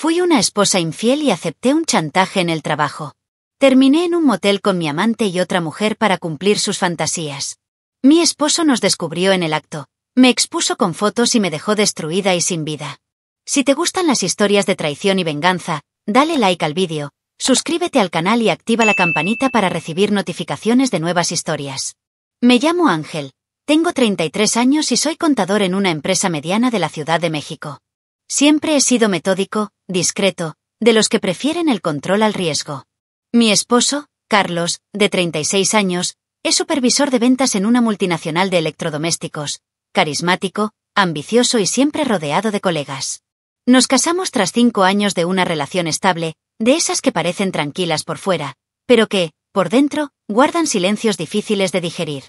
Fui una esposa infiel y acepté un chantaje en el trabajo. Terminé en un motel con mi amante y otra mujer para cumplir sus fantasías. Mi esposo nos descubrió en el acto, me expuso con fotos y me dejó destruida y sin vida. Si te gustan las historias de traición y venganza, dale like al vídeo, suscríbete al canal y activa la campanita para recibir notificaciones de nuevas historias. Me llamo Ángel, tengo 33 años y soy contador en una empresa mediana de la Ciudad de México. Siempre he sido metódico, discreto, de los que prefieren el control al riesgo. Mi esposo, Carlos, de 36 años, es supervisor de ventas en una multinacional de electrodomésticos, carismático, ambicioso y siempre rodeado de colegas. Nos casamos tras 5 años de una relación estable, de esas que parecen tranquilas por fuera, pero que, por dentro, guardan silencios difíciles de digerir.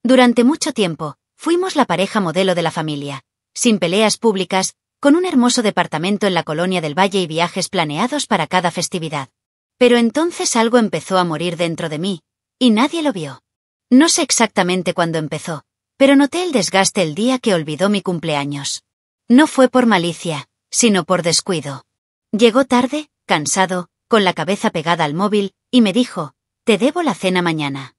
Durante mucho tiempo, fuimos la pareja modelo de la familia, sin peleas públicas, con un hermoso departamento en la Colonia del Valle y viajes planeados para cada festividad. Pero entonces algo empezó a morir dentro de mí, y nadie lo vio. No sé exactamente cuándo empezó, pero noté el desgaste el día que olvidó mi cumpleaños. No fue por malicia, sino por descuido. Llegó tarde, cansado, con la cabeza pegada al móvil, y me dijo, «Te debo la cena mañana».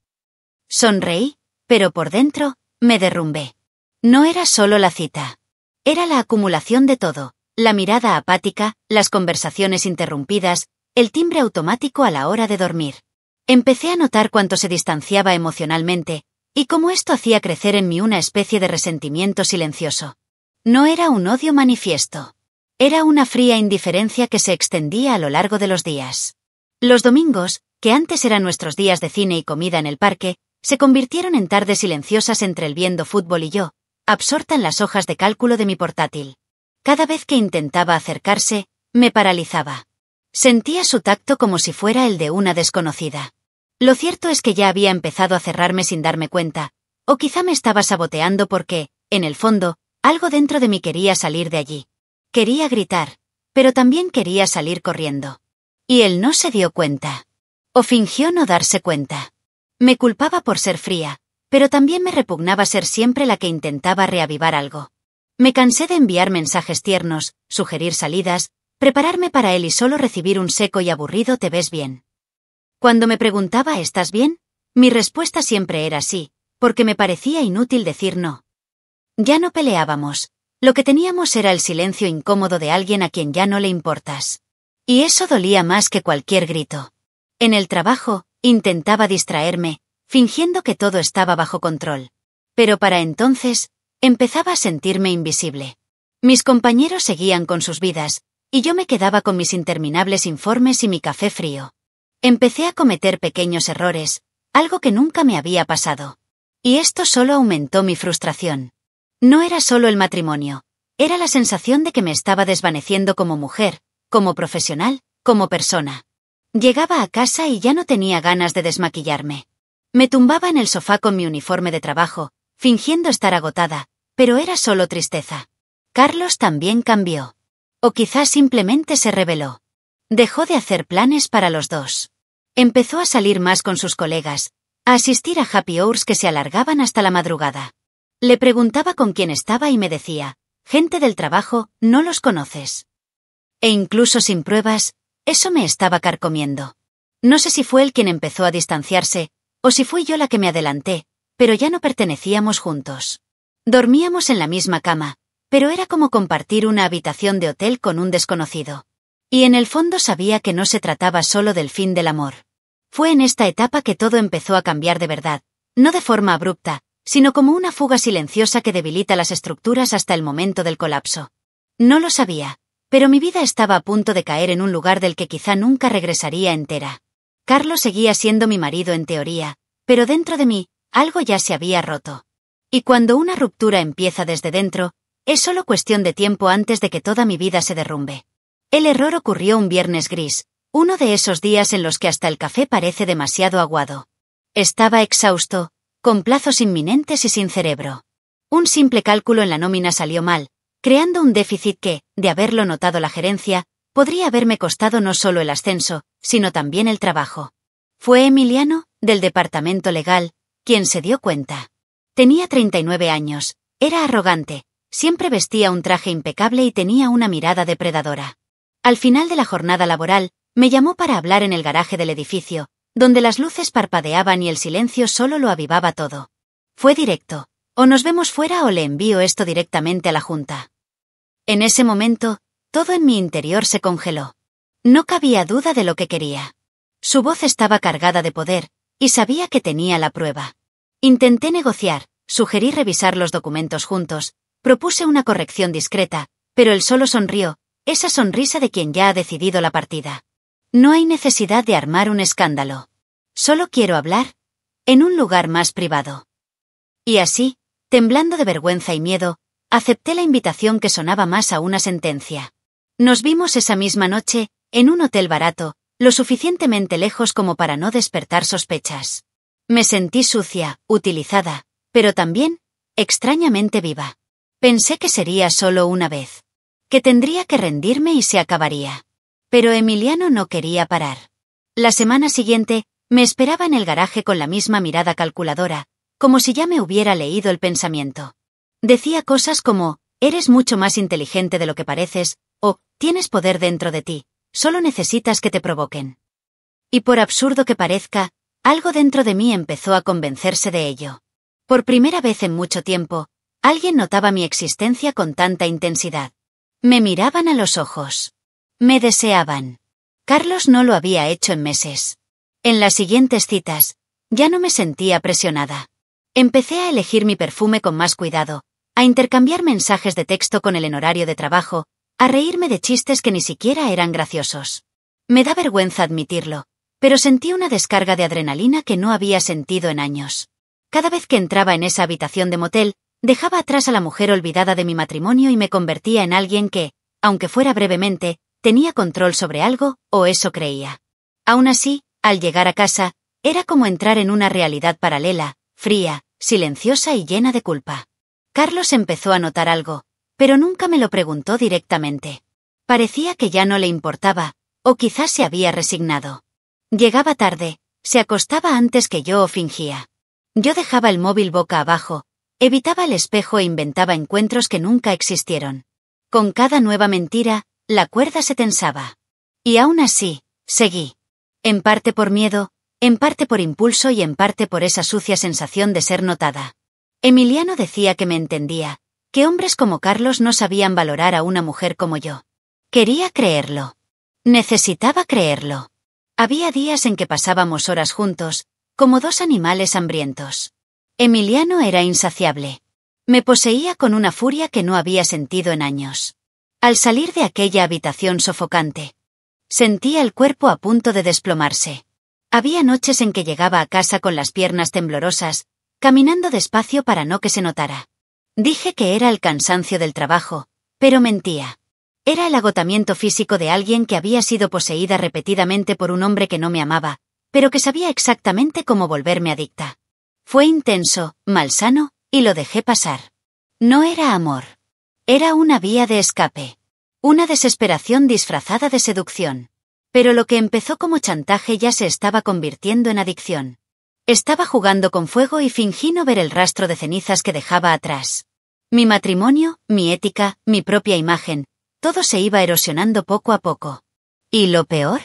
Sonreí, pero por dentro, me derrumbé. No era solo la cita. Era la acumulación de todo, la mirada apática, las conversaciones interrumpidas, el timbre automático a la hora de dormir. Empecé a notar cuánto se distanciaba emocionalmente, y cómo esto hacía crecer en mí una especie de resentimiento silencioso. No era un odio manifiesto. Era una fría indiferencia que se extendía a lo largo de los días. Los domingos, que antes eran nuestros días de cine y comida en el parque, se convirtieron en tardes silenciosas entre él viendo fútbol y yo, absorta en las hojas de cálculo de mi portátil. Cada vez que intentaba acercarse, me paralizaba. Sentía su tacto como si fuera el de una desconocida. Lo cierto es que ya había empezado a cerrarme sin darme cuenta, o quizá me estaba saboteando porque, en el fondo, algo dentro de mí quería salir de allí. Quería gritar, pero también quería salir corriendo. Y él no se dio cuenta. O fingió no darse cuenta. Me culpaba por ser fría, pero también me repugnaba ser siempre la que intentaba reavivar algo. Me cansé de enviar mensajes tiernos, sugerir salidas, prepararme para él y solo recibir un seco y aburrido «¿Te ves bien?». Cuando me preguntaba «¿Estás bien?», mi respuesta siempre era sí, porque me parecía inútil decir no. Ya no peleábamos. Lo que teníamos era el silencio incómodo de alguien a quien ya no le importas. Y eso dolía más que cualquier grito. En el trabajo, intentaba distraerme, fingiendo que todo estaba bajo control. Pero para entonces, empezaba a sentirme invisible. Mis compañeros seguían con sus vidas, y yo me quedaba con mis interminables informes y mi café frío. Empecé a cometer pequeños errores, algo que nunca me había pasado. Y esto solo aumentó mi frustración. No era solo el matrimonio, era la sensación de que me estaba desvaneciendo como mujer, como profesional, como persona. Llegaba a casa y ya no tenía ganas de desmaquillarme. Me tumbaba en el sofá con mi uniforme de trabajo, fingiendo estar agotada, pero era solo tristeza. Carlos también cambió. O quizás simplemente se rebeló. Dejó de hacer planes para los dos. Empezó a salir más con sus colegas, a asistir a happy hours que se alargaban hasta la madrugada. Le preguntaba con quién estaba y me decía, «Gente del trabajo, no los conoces». E incluso sin pruebas, eso me estaba carcomiendo. No sé si fue él quien empezó a distanciarse, o si fui yo la que me adelanté, pero ya no pertenecíamos juntos. Dormíamos en la misma cama, pero era como compartir una habitación de hotel con un desconocido. Y en el fondo sabía que no se trataba solo del fin del amor. Fue en esta etapa que todo empezó a cambiar de verdad, no de forma abrupta, sino como una fuga silenciosa que debilita las estructuras hasta el momento del colapso. No lo sabía, pero mi vida estaba a punto de caer en un lugar del que quizá nunca regresaría entera. Carlos seguía siendo mi marido en teoría, pero dentro de mí, algo ya se había roto. Y cuando una ruptura empieza desde dentro, es solo cuestión de tiempo antes de que toda mi vida se derrumbe. El error ocurrió un viernes gris, uno de esos días en los que hasta el café parece demasiado aguado. Estaba exhausto, con plazos inminentes y sin cerebro. Un simple cálculo en la nómina salió mal, creando un déficit que, de haberlo notado la gerencia, podría haberme costado no solo el ascenso, sino también el trabajo. Fue Emiliano, del departamento legal, quien se dio cuenta. Tenía 39 años, era arrogante, siempre vestía un traje impecable y tenía una mirada depredadora. Al final de la jornada laboral, me llamó para hablar en el garaje del edificio, donde las luces parpadeaban y el silencio solo lo avivaba todo. Fue directo. O nos vemos fuera o le envío esto directamente a la junta. En ese momento, todo en mi interior se congeló. No cabía duda de lo que quería. Su voz estaba cargada de poder, y sabía que tenía la prueba. Intenté negociar, sugerí revisar los documentos juntos, propuse una corrección discreta, pero él solo sonrió, esa sonrisa de quien ya ha decidido la partida. No hay necesidad de armar un escándalo. Solo quiero hablar en un lugar más privado. Y así, temblando de vergüenza y miedo, acepté la invitación que sonaba más a una sentencia. Nos vimos esa misma noche, en un hotel barato, lo suficientemente lejos como para no despertar sospechas. Me sentí sucia, utilizada, pero también, extrañamente viva. Pensé que sería solo una vez. Que tendría que rendirme y se acabaría. Pero Emiliano no quería parar. La semana siguiente, me esperaba en el garaje con la misma mirada calculadora, como si ya me hubiera leído el pensamiento. Decía cosas como, eres mucho más inteligente de lo que pareces, o, tienes poder dentro de ti, solo necesitas que te provoquen. Y por absurdo que parezca, algo dentro de mí empezó a convencerse de ello. Por primera vez en mucho tiempo, alguien notaba mi existencia con tanta intensidad. Me miraban a los ojos. Me deseaban. Carlos no lo había hecho en meses. En las siguientes citas, ya no me sentía presionada. Empecé a elegir mi perfume con más cuidado, a intercambiar mensajes de texto con él en horario de trabajo, a reírme de chistes que ni siquiera eran graciosos. Me da vergüenza admitirlo, pero sentí una descarga de adrenalina que no había sentido en años. Cada vez que entraba en esa habitación de motel, dejaba atrás a la mujer olvidada de mi matrimonio y me convertía en alguien que, aunque fuera brevemente, tenía control sobre algo, o eso creía. Aún así, al llegar a casa, era como entrar en una realidad paralela, fría, silenciosa y llena de culpa. Carlos empezó a notar algo, pero nunca me lo preguntó directamente. Parecía que ya no le importaba, o quizás se había resignado. Llegaba tarde, se acostaba antes que yo o fingía. Yo dejaba el móvil boca abajo, evitaba el espejo e inventaba encuentros que nunca existieron. Con cada nueva mentira, la cuerda se tensaba. Y aún así, seguí. En parte por miedo, en parte por impulso y en parte por esa sucia sensación de ser notada. Emiliano decía que me entendía, que hombres como Carlos no sabían valorar a una mujer como yo. Quería creerlo. Necesitaba creerlo. Había días en que pasábamos horas juntos, como dos animales hambrientos. Emiliano era insaciable. Me poseía con una furia que no había sentido en años. Al salir de aquella habitación sofocante, sentía el cuerpo a punto de desplomarse. Había noches en que llegaba a casa con las piernas temblorosas, caminando despacio para no que se notara. Dije que era el cansancio del trabajo, pero mentía. Era el agotamiento físico de alguien que había sido poseída repetidamente por un hombre que no me amaba, pero que sabía exactamente cómo volverme adicta. Fue intenso, malsano, y lo dejé pasar. No era amor. Era una vía de escape. Una desesperación disfrazada de seducción. Pero lo que empezó como chantaje ya se estaba convirtiendo en adicción. Estaba jugando con fuego y fingí no ver el rastro de cenizas que dejaba atrás. Mi matrimonio, mi ética, mi propia imagen, todo se iba erosionando poco a poco. ¿Y lo peor?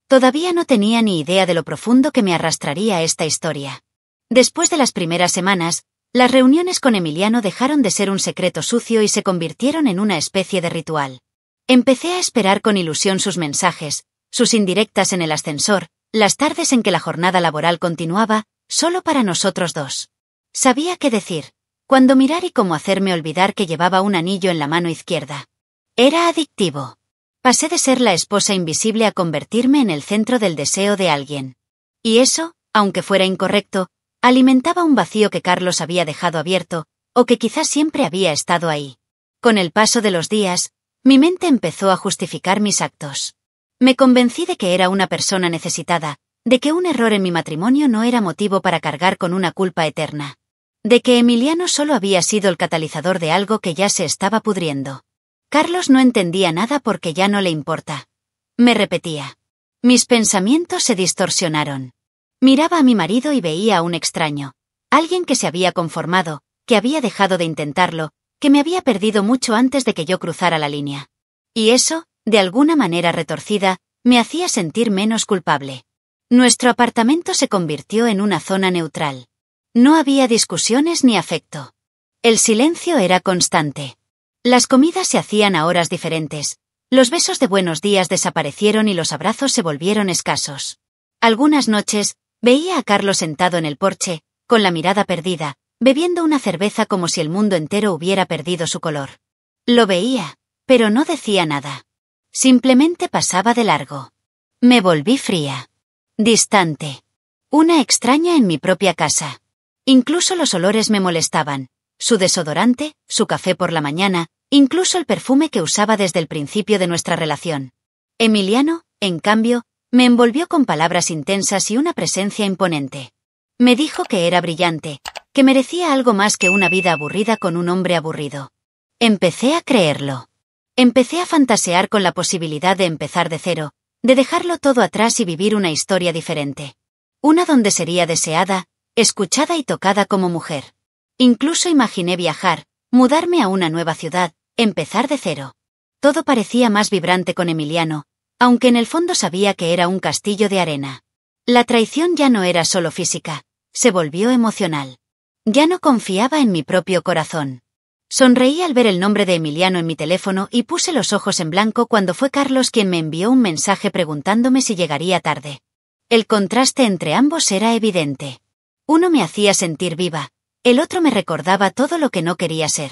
Todavía no tenía ni idea de lo profundo que me arrastraría esta historia. Después de las primeras semanas, las reuniones con Emiliano dejaron de ser un secreto sucio y se convirtieron en una especie de ritual. Empecé a esperar con ilusión sus mensajes, sus indirectas en el ascensor, las tardes en que la jornada laboral continuaba, solo para nosotros dos. Sabía qué decir, cuándo mirar y cómo hacerme olvidar que llevaba un anillo en la mano izquierda. Era adictivo. Pasé de ser la esposa invisible a convertirme en el centro del deseo de alguien. Y eso, aunque fuera incorrecto, alimentaba un vacío que Carlos había dejado abierto, o que quizás siempre había estado ahí. Con el paso de los días, mi mente empezó a justificar mis actos. Me convencí de que era una persona necesitada, de que un error en mi matrimonio no era motivo para cargar con una culpa eterna. De que Emiliano solo había sido el catalizador de algo que ya se estaba pudriendo. Carlos no entendía nada porque ya no le importa. Me repetía. Mis pensamientos se distorsionaron. Miraba a mi marido y veía a un extraño. Alguien que se había conformado, que había dejado de intentarlo, que me había perdido mucho antes de que yo cruzara la línea. Y eso, De alguna manera retorcida, me hacía sentir menos culpable. Nuestro apartamento se convirtió en una zona neutral. No había discusiones ni afecto. El silencio era constante. Las comidas se hacían a horas diferentes. Los besos de buenos días desaparecieron y los abrazos se volvieron escasos. Algunas noches, veía a Carlos sentado en el porche, con la mirada perdida, bebiendo una cerveza como si el mundo entero hubiera perdido su color. Lo veía, pero no decía nada. Simplemente pasaba de largo. Me volví fría. Distante. Una extraña en mi propia casa. Incluso los olores me molestaban. Su desodorante, su café por la mañana, incluso el perfume que usaba desde el principio de nuestra relación. Emiliano, en cambio, me envolvió con palabras intensas y una presencia imponente. Me dijo que era brillante, que merecía algo más que una vida aburrida con un hombre aburrido. Empecé a creerlo. Empecé a fantasear con la posibilidad de empezar de cero, de dejarlo todo atrás y vivir una historia diferente. Una donde sería deseada, escuchada y tocada como mujer. Incluso imaginé viajar, mudarme a una nueva ciudad, empezar de cero. Todo parecía más vibrante con Emiliano, aunque en el fondo sabía que era un castillo de arena. La traición ya no era solo física, se volvió emocional. Ya no confiaba en mi propio corazón. Sonreí al ver el nombre de Emiliano en mi teléfono y puse los ojos en blanco cuando fue Carlos quien me envió un mensaje preguntándome si llegaría tarde. El contraste entre ambos era evidente. Uno me hacía sentir viva, el otro me recordaba todo lo que no quería ser.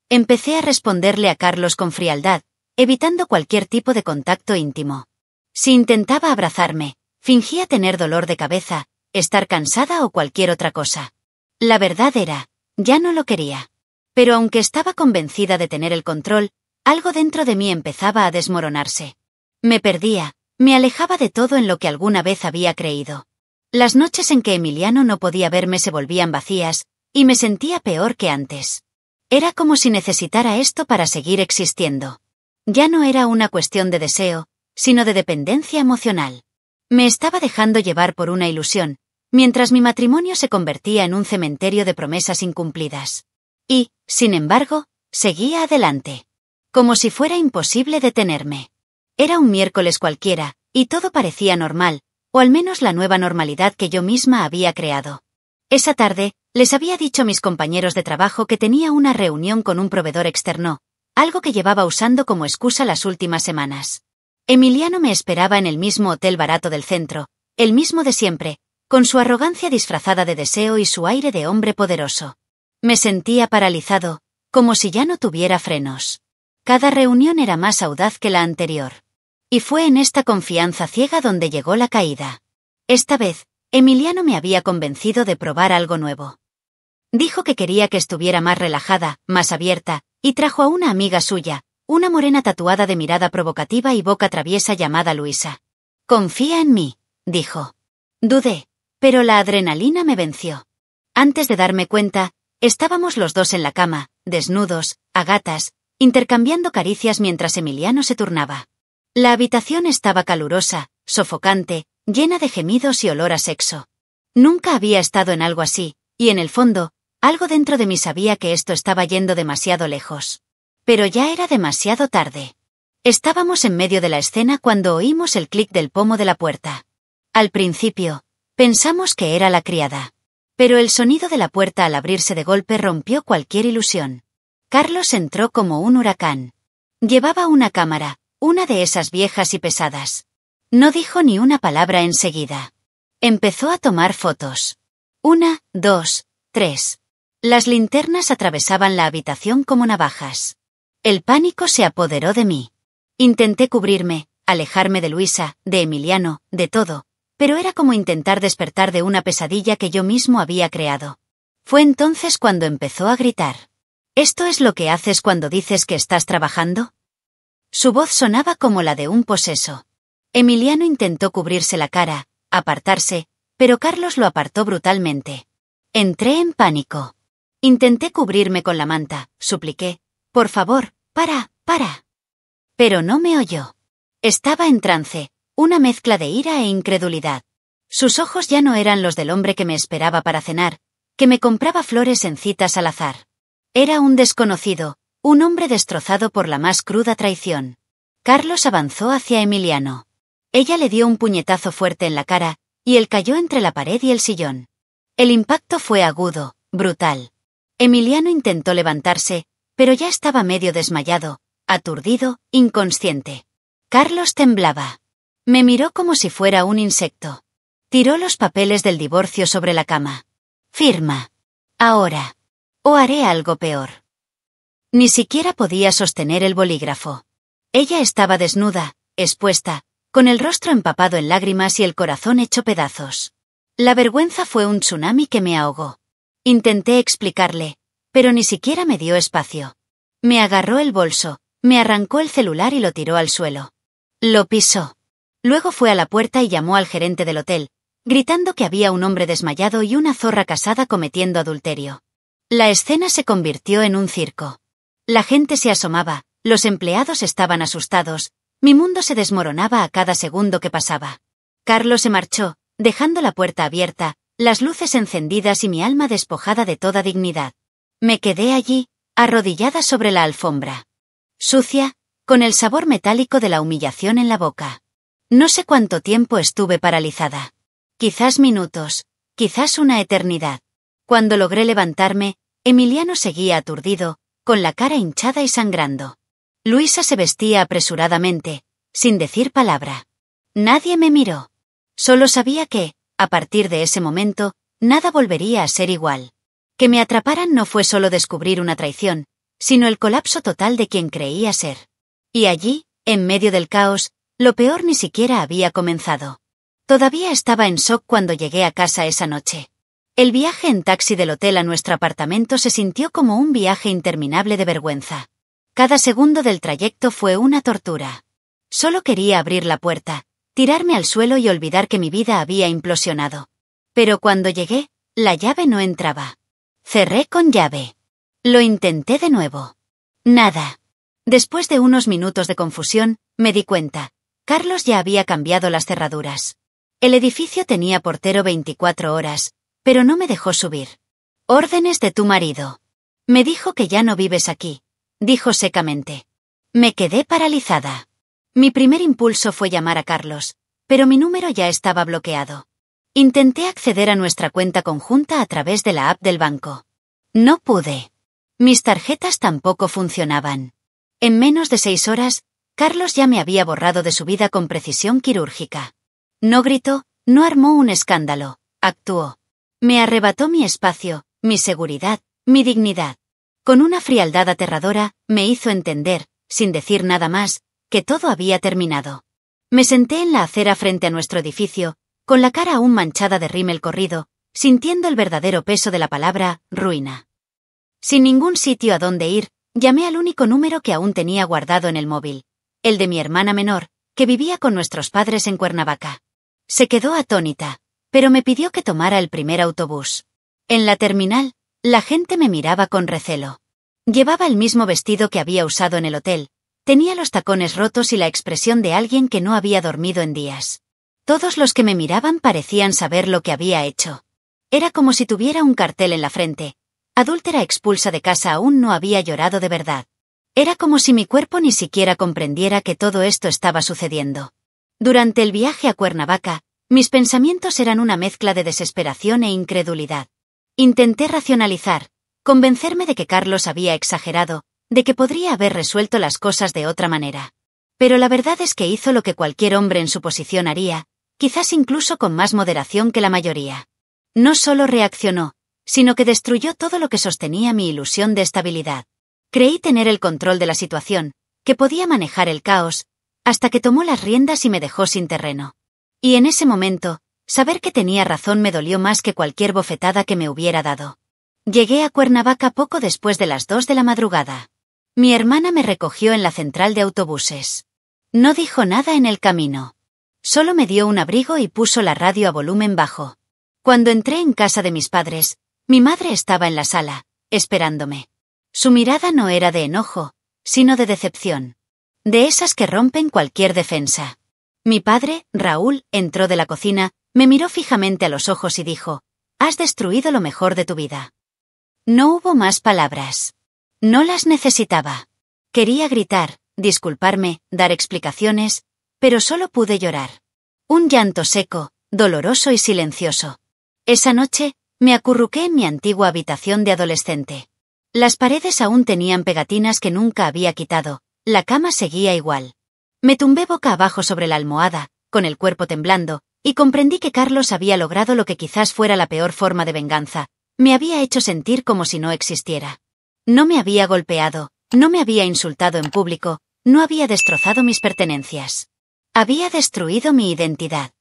Empecé a responderle a Carlos con frialdad, evitando cualquier tipo de contacto íntimo. Si intentaba abrazarme, fingía tener dolor de cabeza, estar cansada o cualquier otra cosa. La verdad era, ya no lo quería. Pero aunque estaba convencida de tener el control, algo dentro de mí empezaba a desmoronarse. Me perdía, me alejaba de todo en lo que alguna vez había creído. Las noches en que Emiliano no podía verme se volvían vacías, y me sentía peor que antes. Era como si necesitara esto para seguir existiendo. Ya no era una cuestión de deseo, sino de dependencia emocional. Me estaba dejando llevar por una ilusión, mientras mi matrimonio se convertía en un cementerio de promesas incumplidas. Y, sin embargo, seguía adelante. Como si fuera imposible detenerme. Era un miércoles cualquiera, y todo parecía normal, o al menos la nueva normalidad que yo misma había creado. Esa tarde, les había dicho a mis compañeros de trabajo que tenía una reunión con un proveedor externo, algo que llevaba usando como excusa las últimas semanas. Emiliano me esperaba en el mismo hotel barato del centro, el mismo de siempre, con su arrogancia disfrazada de deseo y su aire de hombre poderoso. Me sentía paralizado, como si ya no tuviera frenos. Cada reunión era más audaz que la anterior. Y fue en esta confianza ciega donde llegó la caída. Esta vez, Emiliano me había convencido de probar algo nuevo. Dijo que quería que estuviera más relajada, más abierta, y trajo a una amiga suya, una morena tatuada de mirada provocativa y boca traviesa llamada Luisa. «Confía en mí», dijo. Dudé, pero la adrenalina me venció. Antes de darme cuenta, estábamos los dos en la cama, desnudos, a gatas, intercambiando caricias mientras Emiliano se turnaba. La habitación estaba calurosa, sofocante, llena de gemidos y olor a sexo. Nunca había estado en algo así, y en el fondo, algo dentro de mí sabía que esto estaba yendo demasiado lejos. Pero ya era demasiado tarde. Estábamos en medio de la escena cuando oímos el clic del pomo de la puerta. Al principio, pensamos que era la criada. Pero el sonido de la puerta al abrirse de golpe rompió cualquier ilusión. Carlos entró como un huracán. Llevaba una cámara, una de esas viejas y pesadas. No dijo ni una palabra enseguida. Empezó a tomar fotos. 1, 2, 3. Las linternas atravesaban la habitación como navajas. El pánico se apoderó de mí. Intenté cubrirme, alejarme de Luisa, de Emiliano, de todo, pero era como intentar despertar de una pesadilla que yo mismo había creado. Fue entonces cuando empezó a gritar. ¿Esto es lo que haces cuando dices que estás trabajando? Su voz sonaba como la de un poseso. Emiliano intentó cubrirse la cara, apartarse, pero Carlos lo apartó brutalmente. Entré en pánico. Intenté cubrirme con la manta, supliqué. Por favor, para. Pero no me oyó. Estaba en trance, una mezcla de ira e incredulidad. Sus ojos ya no eran los del hombre que me esperaba para cenar, que me compraba flores en citas al azar. Era un desconocido, un hombre destrozado por la más cruda traición. Carlos avanzó hacia Emiliano. Ella le dio un puñetazo fuerte en la cara, y él cayó entre la pared y el sillón. El impacto fue agudo, brutal. Emiliano intentó levantarse, pero ya estaba medio desmayado, aturdido, inconsciente. Carlos temblaba. Me miró como si fuera un insecto. Tiró los papeles del divorcio sobre la cama. Firma. Ahora. O haré algo peor. Ni siquiera podía sostener el bolígrafo. Ella estaba desnuda, expuesta, con el rostro empapado en lágrimas y el corazón hecho pedazos. La vergüenza fue un tsunami que me ahogó. Intenté explicarle, pero ni siquiera me dio espacio. Me agarró el bolso, me arrancó el celular y lo tiró al suelo. Lo pisó. Luego fue a la puerta y llamó al gerente del hotel, gritando que había un hombre desmayado y una zorra casada cometiendo adulterio. La escena se convirtió en un circo. La gente se asomaba, los empleados estaban asustados, mi mundo se desmoronaba a cada segundo que pasaba. Carlos se marchó, dejando la puerta abierta, las luces encendidas y mi alma despojada de toda dignidad. Me quedé allí, arrodillada sobre la alfombra. Sucia, con el sabor metálico de la humillación en la boca. No sé cuánto tiempo estuve paralizada. Quizás minutos, quizás una eternidad. Cuando logré levantarme, Emiliano seguía aturdido, con la cara hinchada y sangrando. Luisa se vestía apresuradamente, sin decir palabra. Nadie me miró. Solo sabía que, a partir de ese momento, nada volvería a ser igual. Que me atraparan no fue solo descubrir una traición, sino el colapso total de quien creía ser. Y allí, en medio del caos, lo peor ni siquiera había comenzado. Todavía estaba en shock cuando llegué a casa esa noche. El viaje en taxi del hotel a nuestro apartamento se sintió como un viaje interminable de vergüenza. Cada segundo del trayecto fue una tortura. Solo quería abrir la puerta, tirarme al suelo y olvidar que mi vida había implosionado. Pero cuando llegué, la llave no entraba. Cerré con llave. Lo intenté de nuevo. Nada. Después de unos minutos de confusión, me di cuenta. Carlos ya había cambiado las cerraduras. El edificio tenía portero 24 horas, pero no me dejó subir. Órdenes de tu marido. Me dijo que ya no vives aquí, dijo secamente. Me quedé paralizada. Mi primer impulso fue llamar a Carlos, pero mi número ya estaba bloqueado. Intenté acceder a nuestra cuenta conjunta a través de la app del banco. No pude. Mis tarjetas tampoco funcionaban. En menos de 6 horas, Carlos ya me había borrado de su vida con precisión quirúrgica. No gritó, no armó un escándalo, actuó. Me arrebató mi espacio, mi seguridad, mi dignidad. Con una frialdad aterradora, me hizo entender, sin decir nada más, que todo había terminado. Me senté en la acera frente a nuestro edificio, con la cara aún manchada de rímel corrido, sintiendo el verdadero peso de la palabra ruina. Sin ningún sitio a dónde ir, llamé al único número que aún tenía guardado en el móvil, el de mi hermana menor, que vivía con nuestros padres en Cuernavaca. Se quedó atónita, pero me pidió que tomara el primer autobús. En la terminal, la gente me miraba con recelo. Llevaba el mismo vestido que había usado en el hotel, tenía los tacones rotos y la expresión de alguien que no había dormido en días. Todos los que me miraban parecían saber lo que había hecho. Era como si tuviera un cartel en la frente. Adúltera expulsa de casa aún no había llorado de verdad. Era como si mi cuerpo ni siquiera comprendiera que todo esto estaba sucediendo. Durante el viaje a Cuernavaca, mis pensamientos eran una mezcla de desesperación e incredulidad. Intenté racionalizar, convencerme de que Carlos había exagerado, de que podría haber resuelto las cosas de otra manera. Pero la verdad es que hizo lo que cualquier hombre en su posición haría, quizás incluso con más moderación que la mayoría. No solo reaccionó, sino que destruyó todo lo que sostenía mi ilusión de estabilidad. Creí tener el control de la situación, que podía manejar el caos, hasta que tomó las riendas y me dejó sin terreno. Y en ese momento, saber que tenía razón me dolió más que cualquier bofetada que me hubiera dado. Llegué a Cuernavaca poco después de las 2 de la madrugada. Mi hermana me recogió en la central de autobuses. No dijo nada en el camino. Solo me dio un abrigo y puso la radio a volumen bajo. Cuando entré en casa de mis padres, mi madre estaba en la sala, esperándome. Su mirada no era de enojo, sino de decepción. De esas que rompen cualquier defensa. Mi padre, Raúl, entró de la cocina, me miró fijamente a los ojos y dijo: «Has destruido lo mejor de tu vida». No hubo más palabras. No las necesitaba. Quería gritar, disculparme, dar explicaciones, pero solo pude llorar. Un llanto seco, doloroso y silencioso. Esa noche, me acurruqué en mi antigua habitación de adolescente. Las paredes aún tenían pegatinas que nunca había quitado, la cama seguía igual. Me tumbé boca abajo sobre la almohada, con el cuerpo temblando, y comprendí que Carlos había logrado lo que quizás fuera la peor forma de venganza. Me había hecho sentir como si no existiera. No me había golpeado, no me había insultado en público, no había destrozado mis pertenencias. Había destruido mi identidad.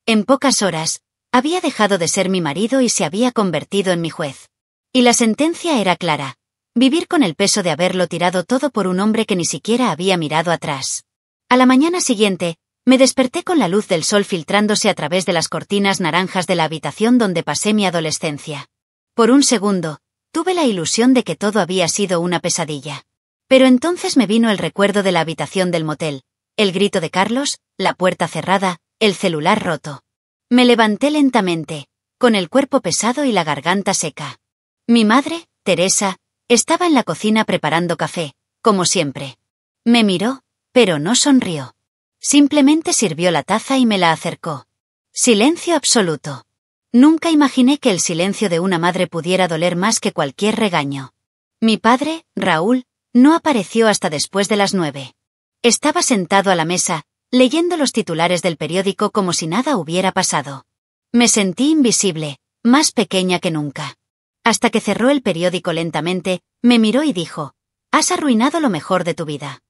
En pocas horas, había dejado de ser mi marido y se había convertido en mi juez. Y la sentencia era clara: vivir con el peso de haberlo tirado todo por un hombre que ni siquiera había mirado atrás. A la mañana siguiente, me desperté con la luz del sol filtrándose a través de las cortinas naranjas de la habitación donde pasé mi adolescencia. Por un segundo, tuve la ilusión de que todo había sido una pesadilla. Pero entonces me vino el recuerdo de la habitación del motel, el grito de Carlos, la puerta cerrada, el celular roto. Me levanté lentamente, con el cuerpo pesado y la garganta seca. Mi madre, Teresa, estaba en la cocina preparando café, como siempre. Me miró, pero no sonrió. Simplemente sirvió la taza y me la acercó. Silencio absoluto. Nunca imaginé que el silencio de una madre pudiera doler más que cualquier regaño. Mi padre, Raúl, no apareció hasta después de las 9. Estaba sentado a la mesa, leyendo los titulares del periódico como si nada hubiera pasado. Me sentí invisible, más pequeña que nunca. Hasta que cerró el periódico lentamente, me miró y dijo: «Has arruinado lo mejor de tu vida».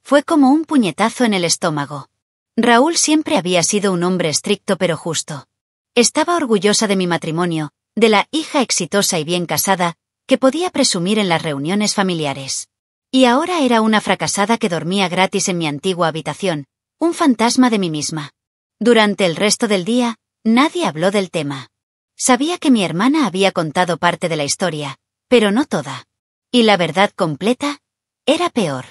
Fue como un puñetazo en el estómago. Raúl siempre había sido un hombre estricto pero justo. Estaba orgullosa de mi matrimonio, de la hija exitosa y bien casada, que podía presumir en las reuniones familiares. Y ahora era una fracasada que dormía gratis en mi antigua habitación, un fantasma de mí misma. Durante el resto del día, nadie habló del tema. Sabía que mi hermana había contado parte de la historia, pero no toda. Y la verdad completa era peor.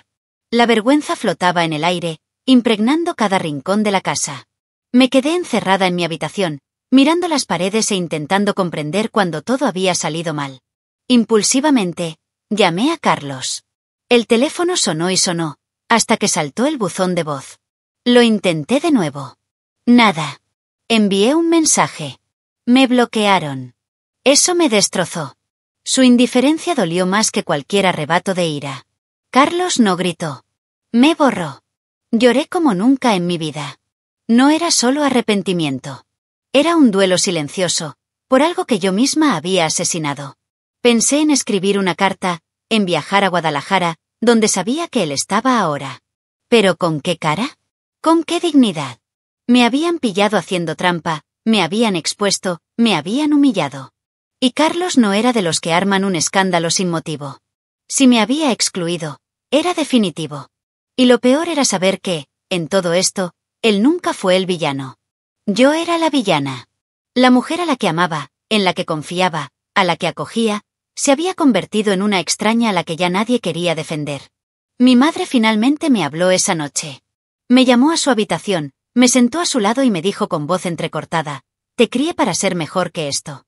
La vergüenza flotaba en el aire, impregnando cada rincón de la casa. Me quedé encerrada en mi habitación, mirando las paredes e intentando comprender cuando todo había salido mal. Impulsivamente, llamé a Carlos. El teléfono sonó y sonó, hasta que saltó el buzón de voz. Lo intenté de nuevo. Nada. Envié un mensaje. Me bloquearon. Eso me destrozó. Su indiferencia dolió más que cualquier arrebato de ira. Carlos no gritó. Me borró. Lloré como nunca en mi vida. No era solo arrepentimiento. Era un duelo silencioso, por algo que yo misma había asesinado. Pensé en escribir una carta, en viajar a Guadalajara, donde sabía que él estaba ahora. ¿Pero con qué cara? ¿Con qué dignidad? Me habían pillado haciendo trampa, me habían expuesto, me habían humillado. Y Carlos no era de los que arman un escándalo sin motivo. Si me había excluido, era definitivo. Y lo peor era saber que, en todo esto, él nunca fue el villano. Yo era la villana. La mujer a la que amaba, en la que confiaba, a la que acogía, se había convertido en una extraña a la que ya nadie quería defender. Mi madre finalmente me habló esa noche. Me llamó a su habitación, me sentó a su lado y me dijo con voz entrecortada: «Te crié para ser mejor que esto».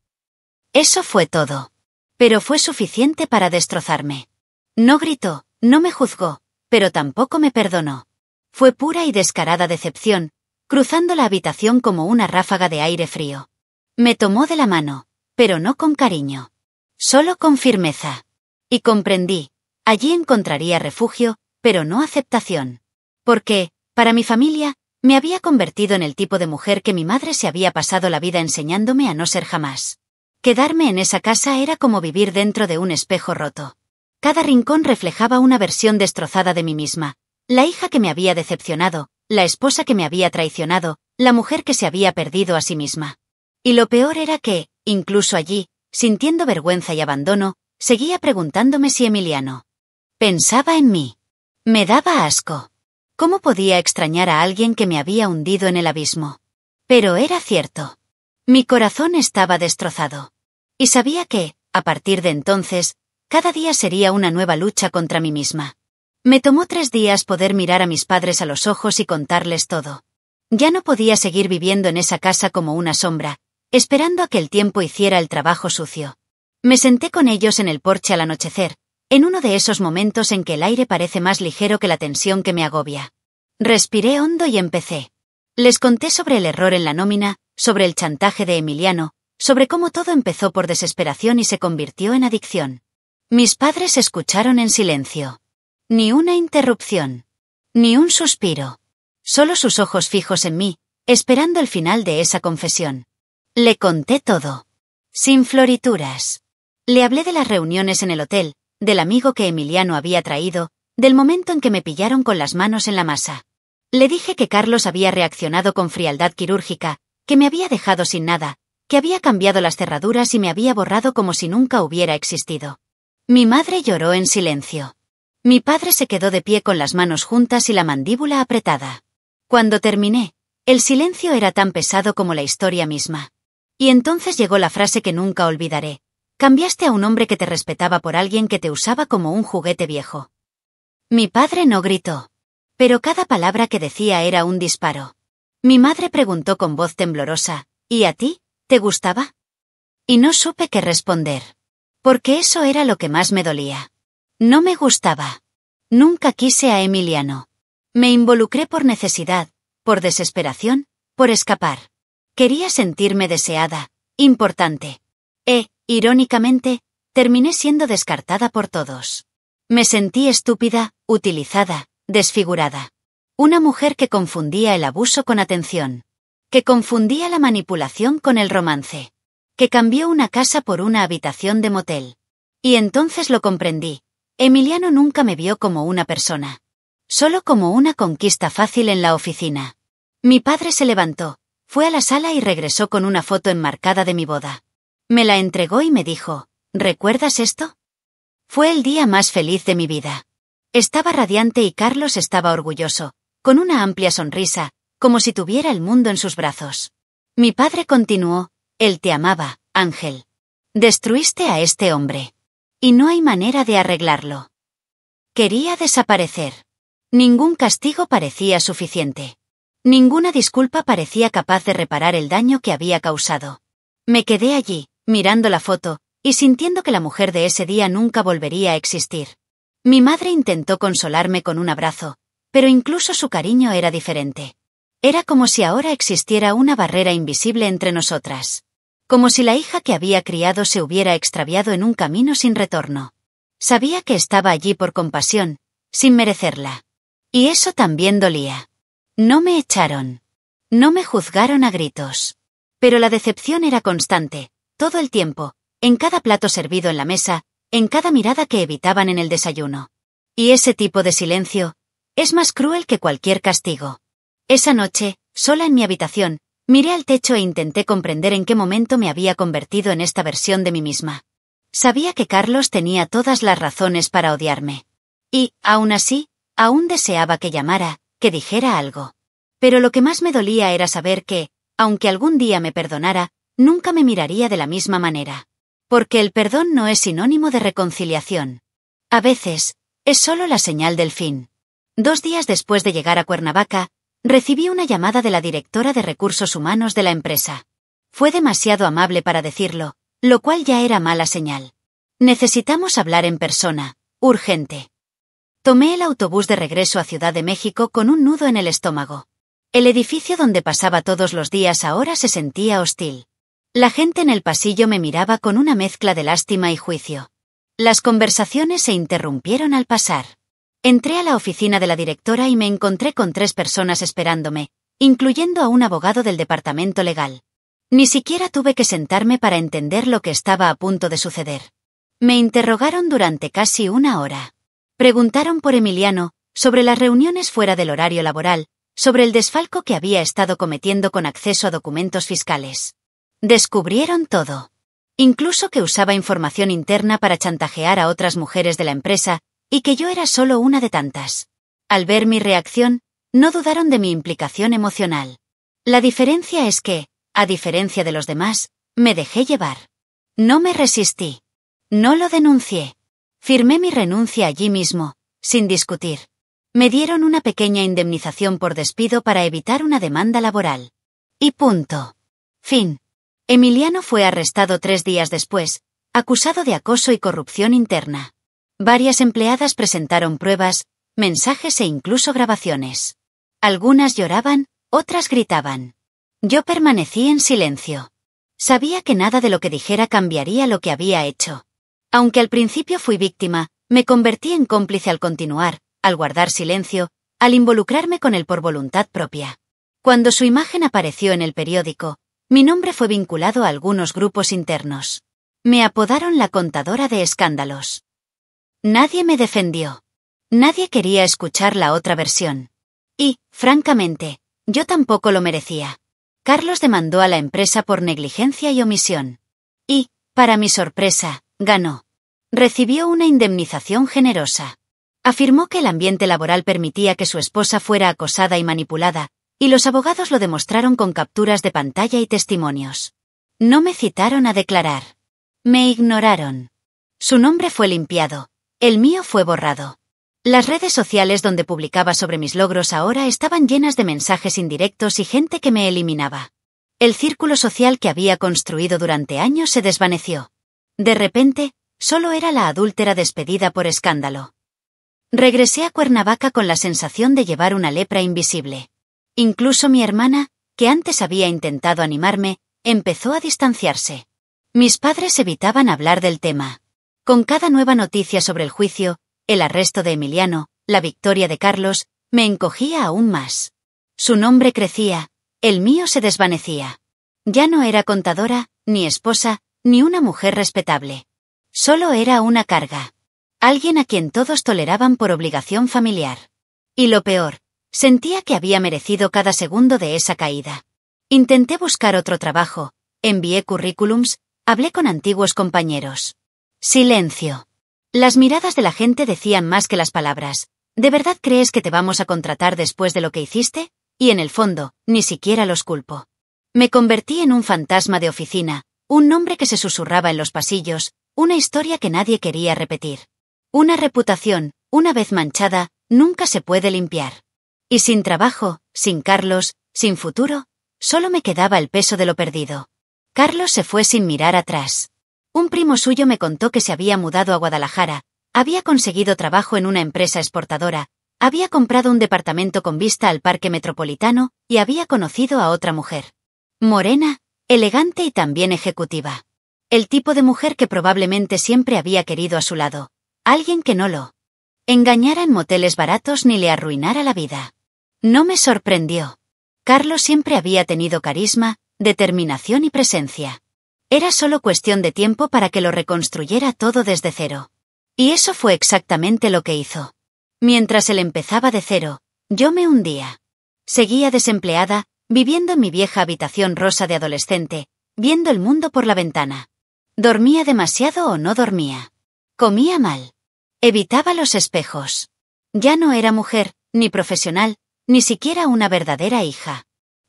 Eso fue todo. Pero fue suficiente para destrozarme. No gritó, no me juzgó, pero tampoco me perdonó. Fue pura y descarada decepción, cruzando la habitación como una ráfaga de aire frío. Me tomó de la mano, pero no con cariño. Solo con firmeza. Y comprendí, allí encontraría refugio, pero no aceptación. Porque, para mi familia, me había convertido en el tipo de mujer que mi madre se había pasado la vida enseñándome a no ser jamás. Quedarme en esa casa era como vivir dentro de un espejo roto. Cada rincón reflejaba una versión destrozada de mí misma. La hija que me había decepcionado, la esposa que me había traicionado, la mujer que se había perdido a sí misma. Y lo peor era que, incluso allí, sintiendo vergüenza y abandono, seguía preguntándome si Emiliano pensaba en mí. Me daba asco. ¿Cómo podía extrañar a alguien que me había hundido en el abismo? Pero era cierto. Mi corazón estaba destrozado. Y sabía que, a partir de entonces, cada día sería una nueva lucha contra mí misma. Me tomó 3 días poder mirar a mis padres a los ojos y contarles todo. Ya no podía seguir viviendo en esa casa como una sombra, esperando a que el tiempo hiciera el trabajo sucio. Me senté con ellos en el porche al anochecer, en uno de esos momentos en que el aire parece más ligero que la tensión que me agobia. Respiré hondo y empecé. Les conté sobre el error en la nómina, sobre el chantaje de Emiliano, sobre cómo todo empezó por desesperación y se convirtió en adicción. Mis padres escucharon en silencio. Ni una interrupción. Ni un suspiro. Solo sus ojos fijos en mí, esperando el final de esa confesión. Le conté todo. Sin florituras. Le hablé de las reuniones en el hotel, del amigo que Emiliano había traído, del momento en que me pillaron con las manos en la masa. Le dije que Carlos había reaccionado con frialdad quirúrgica, que me había dejado sin nada, que había cambiado las cerraduras y me había borrado como si nunca hubiera existido. Mi madre lloró en silencio. Mi padre se quedó de pie con las manos juntas y la mandíbula apretada. Cuando terminé, el silencio era tan pesado como la historia misma. Y entonces llegó la frase que nunca olvidaré. Cambiaste a un hombre que te respetaba por alguien que te usaba como un juguete viejo. Mi padre no gritó. Pero cada palabra que decía era un disparo. Mi madre preguntó con voz temblorosa, ¿y a ti? ¿Te gustaba? Y no supe qué responder. Porque eso era lo que más me dolía. No me gustaba. Nunca quise a Emiliano. Me involucré por necesidad, por desesperación, por escapar. Quería sentirme deseada, importante. Irónicamente, terminé siendo descartada por todos. Me sentí estúpida, utilizada, desfigurada. Una mujer que confundía el abuso con atención. Que confundía la manipulación con el romance. Que cambió una casa por una habitación de motel. Y entonces lo comprendí. Emiliano nunca me vio como una persona. Solo como una conquista fácil en la oficina. Mi padre se levantó, fue a la sala y regresó con una foto enmarcada de mi boda. Me la entregó y me dijo, ¿recuerdas esto? Fue el día más feliz de mi vida. Estaba radiante y Carlos estaba orgulloso, con una amplia sonrisa, como si tuviera el mundo en sus brazos. Mi padre continuó, él te amaba, Ángel. Destruiste a este hombre. Y no hay manera de arreglarlo. Quería desaparecer. Ningún castigo parecía suficiente. Ninguna disculpa parecía capaz de reparar el daño que había causado. Me quedé allí, mirando la foto, y sintiendo que la mujer de ese día nunca volvería a existir. Mi madre intentó consolarme con un abrazo, pero incluso su cariño era diferente. Era como si ahora existiera una barrera invisible entre nosotras. Como si la hija que había criado se hubiera extraviado en un camino sin retorno. Sabía que estaba allí por compasión, sin merecerla. Y eso también dolía. No me echaron. No me juzgaron a gritos. Pero la decepción era constante, todo el tiempo, en cada plato servido en la mesa, en cada mirada que evitaban en el desayuno. Y ese tipo de silencio es más cruel que cualquier castigo. Esa noche, sola en mi habitación, miré al techo e intenté comprender en qué momento me había convertido en esta versión de mí misma. Sabía que Carlos tenía todas las razones para odiarme. Y, aún así, aún deseaba que llamara, que dijera algo. Pero lo que más me dolía era saber que, aunque algún día me perdonara, nunca me miraría de la misma manera. Porque el perdón no es sinónimo de reconciliación. A veces, es solo la señal del fin. 2 días después de llegar a Cuernavaca, recibí una llamada de la directora de recursos humanos de la empresa. Fue demasiado amable para decirlo, lo cual ya era mala señal. Necesitamos hablar en persona, urgente. Tomé el autobús de regreso a Ciudad de México con un nudo en el estómago. El edificio donde pasaba todos los días ahora se sentía hostil. La gente en el pasillo me miraba con una mezcla de lástima y juicio. Las conversaciones se interrumpieron al pasar. Entré a la oficina de la directora y me encontré con 3 personas esperándome, incluyendo a un abogado del departamento legal. Ni siquiera tuve que sentarme para entender lo que estaba a punto de suceder. Me interrogaron durante casi 1 hora. Preguntaron por Emiliano, sobre las reuniones fuera del horario laboral, sobre el desfalco que había estado cometiendo con acceso a documentos fiscales. Descubrieron todo. Incluso que usaba información interna para chantajear a otras mujeres de la empresa, y que yo era solo una de tantas. Al ver mi reacción, no dudaron de mi implicación emocional. La diferencia es que, a diferencia de los demás, me dejé llevar. No me resistí. No lo denuncié. Firmé mi renuncia allí mismo, sin discutir. Me dieron una pequeña indemnización por despido para evitar una demanda laboral. Y punto. Fin. Emiliano fue arrestado 3 días después, acusado de acoso y corrupción interna. Varias empleadas presentaron pruebas, mensajes e incluso grabaciones. Algunas lloraban, otras gritaban. Yo permanecí en silencio. Sabía que nada de lo que dijera cambiaría lo que había hecho. Aunque al principio fui víctima, me convertí en cómplice al continuar, al guardar silencio, al involucrarme con él por voluntad propia. Cuando su imagen apareció en el periódico, mi nombre fue vinculado a algunos grupos internos. Me apodaron la contadora de escándalos. Nadie me defendió. Nadie quería escuchar la otra versión. Y, francamente, yo tampoco lo merecía. Carlos demandó a la empresa por negligencia y omisión. Y, para mi sorpresa, ganó. Recibió una indemnización generosa. Afirmó que el ambiente laboral permitía que su esposa fuera acosada y manipulada, y los abogados lo demostraron con capturas de pantalla y testimonios. No me citaron a declarar. Me ignoraron. Su nombre fue limpiado. El mío fue borrado. Las redes sociales donde publicaba sobre mis logros ahora estaban llenas de mensajes indirectos y gente que me eliminaba. El círculo social que había construido durante años se desvaneció. De repente, solo era la adúltera despedida por escándalo. Regresé a Cuernavaca con la sensación de llevar una lepra invisible. Incluso mi hermana, que antes había intentado animarme, empezó a distanciarse. Mis padres evitaban hablar del tema. Con cada nueva noticia sobre el juicio, el arresto de Emiliano, la victoria de Carlos, me encogía aún más. Su nombre crecía, el mío se desvanecía. Ya no era contadora, ni esposa, ni una mujer respetable. Solo era una carga. Alguien a quien todos toleraban por obligación familiar. Y lo peor, sentía que había merecido cada segundo de esa caída. Intenté buscar otro trabajo, envié currículums, hablé con antiguos compañeros. Silencio. Las miradas de la gente decían más que las palabras. ¿De verdad crees que te vamos a contratar después de lo que hiciste? Y en el fondo, ni siquiera los culpo. Me convertí en un fantasma de oficina, un nombre que se susurraba en los pasillos, una historia que nadie quería repetir. Una reputación, una vez manchada, nunca se puede limpiar. Y sin trabajo, sin Carlos, sin futuro, solo me quedaba el peso de lo perdido. Carlos se fue sin mirar atrás. Un primo suyo me contó que se había mudado a Guadalajara, había conseguido trabajo en una empresa exportadora, había comprado un departamento con vista al parque metropolitano y había conocido a otra mujer. Morena, elegante y también ejecutiva. El tipo de mujer que probablemente siempre había querido a su lado. Alguien que no lo engañara en moteles baratos ni le arruinara la vida. No me sorprendió. Carlos siempre había tenido carisma, determinación y presencia. Era solo cuestión de tiempo para que lo reconstruyera todo desde cero. Y eso fue exactamente lo que hizo. Mientras él empezaba de cero, yo me hundía. Seguía desempleada, viviendo en mi vieja habitación rosa de adolescente, viendo el mundo por la ventana. Dormía demasiado o no dormía. Comía mal. Evitaba los espejos. Ya no era mujer, ni profesional, ni siquiera una verdadera hija.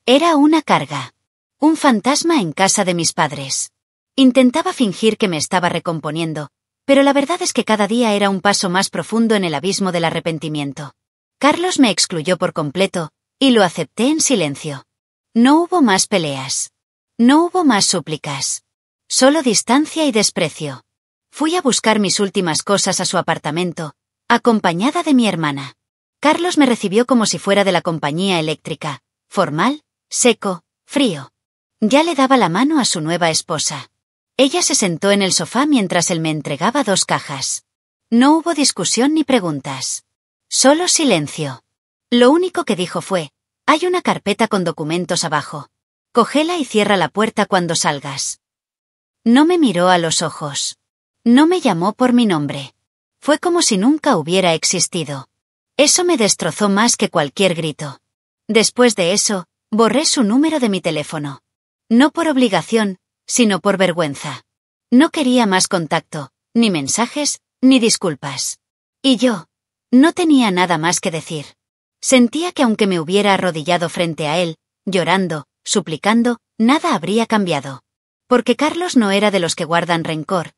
Era una carga. Un fantasma en casa de mis padres. Intentaba fingir que me estaba recomponiendo, pero la verdad es que cada día era un paso más profundo en el abismo del arrepentimiento. Carlos me excluyó por completo, y lo acepté en silencio. No hubo más peleas. No hubo más súplicas. Solo distancia y desprecio. Fui a buscar mis últimas cosas a su apartamento, acompañada de mi hermana. Carlos me recibió como si fuera de la compañía eléctrica, formal, seco, frío. Ya le daba la mano a su nueva esposa. Ella se sentó en el sofá mientras él me entregaba 2 cajas. No hubo discusión ni preguntas. Solo silencio. Lo único que dijo fue, hay una carpeta con documentos abajo. Cógela y cierra la puerta cuando salgas. No me miró a los ojos. No me llamó por mi nombre. Fue como si nunca hubiera existido. Eso me destrozó más que cualquier grito. Después de eso, borré su número de mi teléfono. No por obligación, sino por vergüenza. No quería más contacto, ni mensajes, ni disculpas. Y yo, no tenía nada más que decir. Sentía que aunque me hubiera arrodillado frente a él, llorando, suplicando, nada habría cambiado. Porque Carlos no era de los que guardan rencor.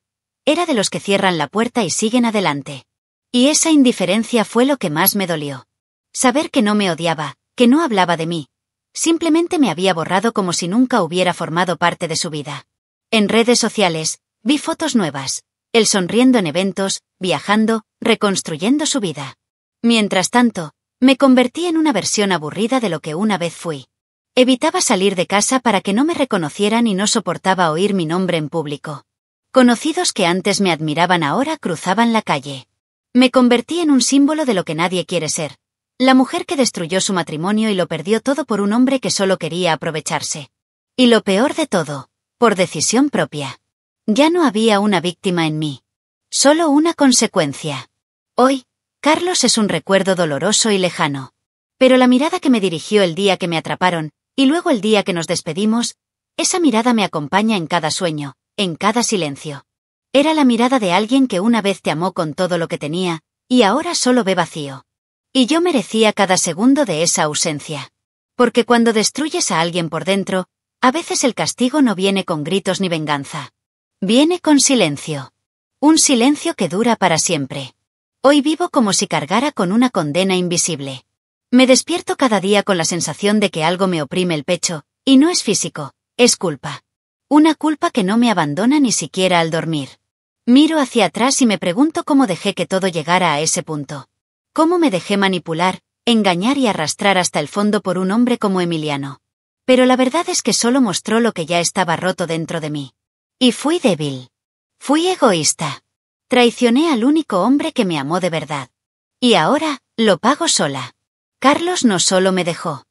Era de los que cierran la puerta y siguen adelante. Y esa indiferencia fue lo que más me dolió. Saber que no me odiaba, que no hablaba de mí. Simplemente me había borrado como si nunca hubiera formado parte de su vida. En redes sociales, vi fotos nuevas, él sonriendo en eventos, viajando, reconstruyendo su vida. Mientras tanto, me convertí en una versión aburrida de lo que una vez fui. Evitaba salir de casa para que no me reconocieran y no soportaba oír mi nombre en público. Conocidos que antes me admiraban ahora cruzaban la calle. Me convertí en un símbolo de lo que nadie quiere ser. La mujer que destruyó su matrimonio y lo perdió todo por un hombre que solo quería aprovecharse. Y lo peor de todo, por decisión propia. Ya no había una víctima en mí. Solo una consecuencia. Hoy, Carlos es un recuerdo doloroso y lejano. Pero la mirada que me dirigió el día que me atraparon, y luego el día que nos despedimos, esa mirada me acompaña en cada sueño, en cada silencio. Era la mirada de alguien que una vez te amó con todo lo que tenía, y ahora solo ve vacío. Y yo merecía cada segundo de esa ausencia. Porque cuando destruyes a alguien por dentro, a veces el castigo no viene con gritos ni venganza. Viene con silencio. Un silencio que dura para siempre. Hoy vivo como si cargara con una condena invisible. Me despierto cada día con la sensación de que algo me oprime el pecho, y no es físico, es culpa. Una culpa que no me abandona ni siquiera al dormir. Miro hacia atrás y me pregunto cómo dejé que todo llegara a ese punto. Cómo me dejé manipular, engañar y arrastrar hasta el fondo por un hombre como Emiliano. Pero la verdad es que solo mostró lo que ya estaba roto dentro de mí. Y fui débil. Fui egoísta. Traicioné al único hombre que me amó de verdad. Y ahora, lo pago sola. Carlos no solo me dejó.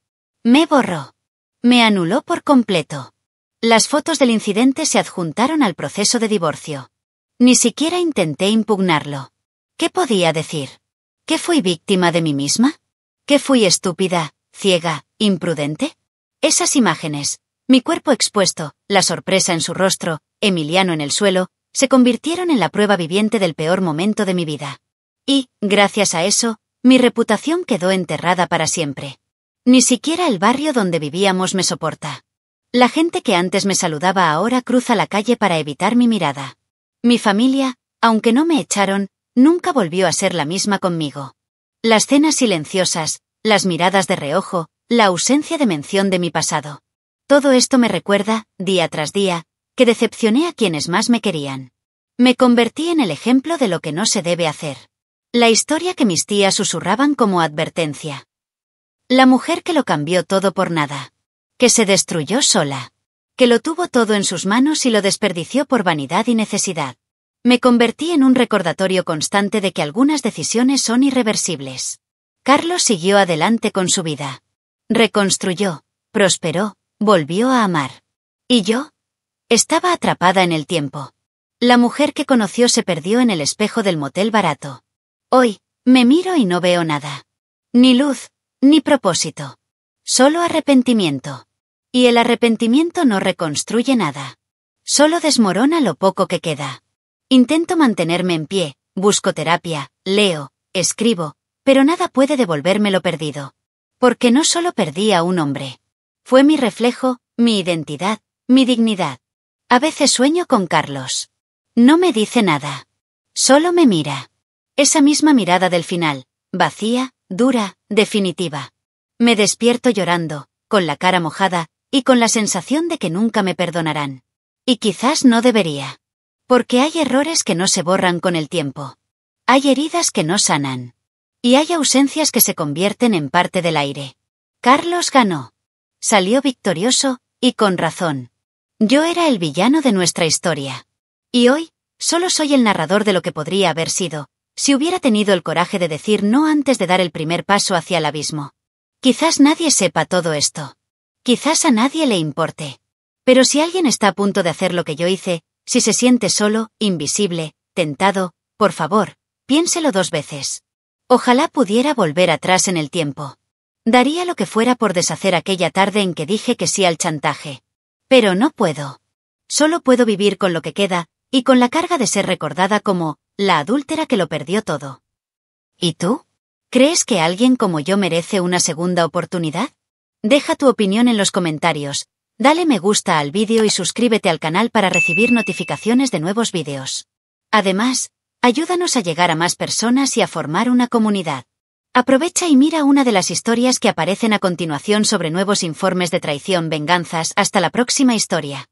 Me borró. Me anuló por completo. Las fotos del incidente se adjuntaron al proceso de divorcio. Ni siquiera intenté impugnarlo. ¿Qué podía decir? ¿Que fui víctima de mí misma? ¿Que fui estúpida, ciega, imprudente? Esas imágenes, mi cuerpo expuesto, la sorpresa en su rostro, Emiliano en el suelo, se convirtieron en la prueba viviente del peor momento de mi vida. Y, gracias a eso, mi reputación quedó enterrada para siempre. Ni siquiera el barrio donde vivíamos me soporta. La gente que antes me saludaba ahora cruza la calle para evitar mi mirada. Mi familia, aunque no me echaron, nunca volvió a ser la misma conmigo. Las cenas silenciosas, las miradas de reojo, la ausencia de mención de mi pasado. Todo esto me recuerda, día tras día, que decepcioné a quienes más me querían. Me convertí en el ejemplo de lo que no se debe hacer. La historia que mis tías susurraban como advertencia. La mujer que lo cambió todo por nada. Que se destruyó sola. Que lo tuvo todo en sus manos y lo desperdició por vanidad y necesidad. Me convertí en un recordatorio constante de que algunas decisiones son irreversibles. Carlos siguió adelante con su vida. Reconstruyó, prosperó, volvió a amar. ¿Y yo? Estaba atrapada en el tiempo. La mujer que conoció se perdió en el espejo del motel barato. Hoy, me miro y no veo nada. Ni luz, ni propósito. Solo arrepentimiento. Y el arrepentimiento no reconstruye nada. Solo desmorona lo poco que queda. Intento mantenerme en pie, busco terapia, leo, escribo, pero nada puede devolverme lo perdido. Porque no solo perdí a un hombre. Fue mi reflejo, mi identidad, mi dignidad. A veces sueño con Carlos. No me dice nada. Solo me mira. Esa misma mirada del final, vacía, dura, definitiva. Me despierto llorando, con la cara mojada, y con la sensación de que nunca me perdonarán. Y quizás no debería. Porque hay errores que no se borran con el tiempo. Hay heridas que no sanan. Y hay ausencias que se convierten en parte del aire. Carlos ganó. Salió victorioso, y con razón. Yo era el villano de nuestra historia. Y hoy, solo soy el narrador de lo que podría haber sido, si hubiera tenido el coraje de decir no antes de dar el primer paso hacia el abismo. Quizás nadie sepa todo esto. Quizás a nadie le importe. Pero si alguien está a punto de hacer lo que yo hice, si se siente solo, invisible, tentado, por favor, piénselo 2 veces. Ojalá pudiera volver atrás en el tiempo. Daría lo que fuera por deshacer aquella tarde en que dije que sí al chantaje. Pero no puedo. Solo puedo vivir con lo que queda, y con la carga de ser recordada como la adúltera que lo perdió todo. ¿Y tú? ¿Crees que alguien como yo merece una segunda oportunidad? Deja tu opinión en los comentarios, dale me gusta al vídeo y suscríbete al canal para recibir notificaciones de nuevos vídeos. Además, ayúdanos a llegar a más personas y a formar una comunidad. Aprovecha y mira una de las historias que aparecen a continuación sobre nuevos informes de traición, venganzas. Hasta la próxima historia.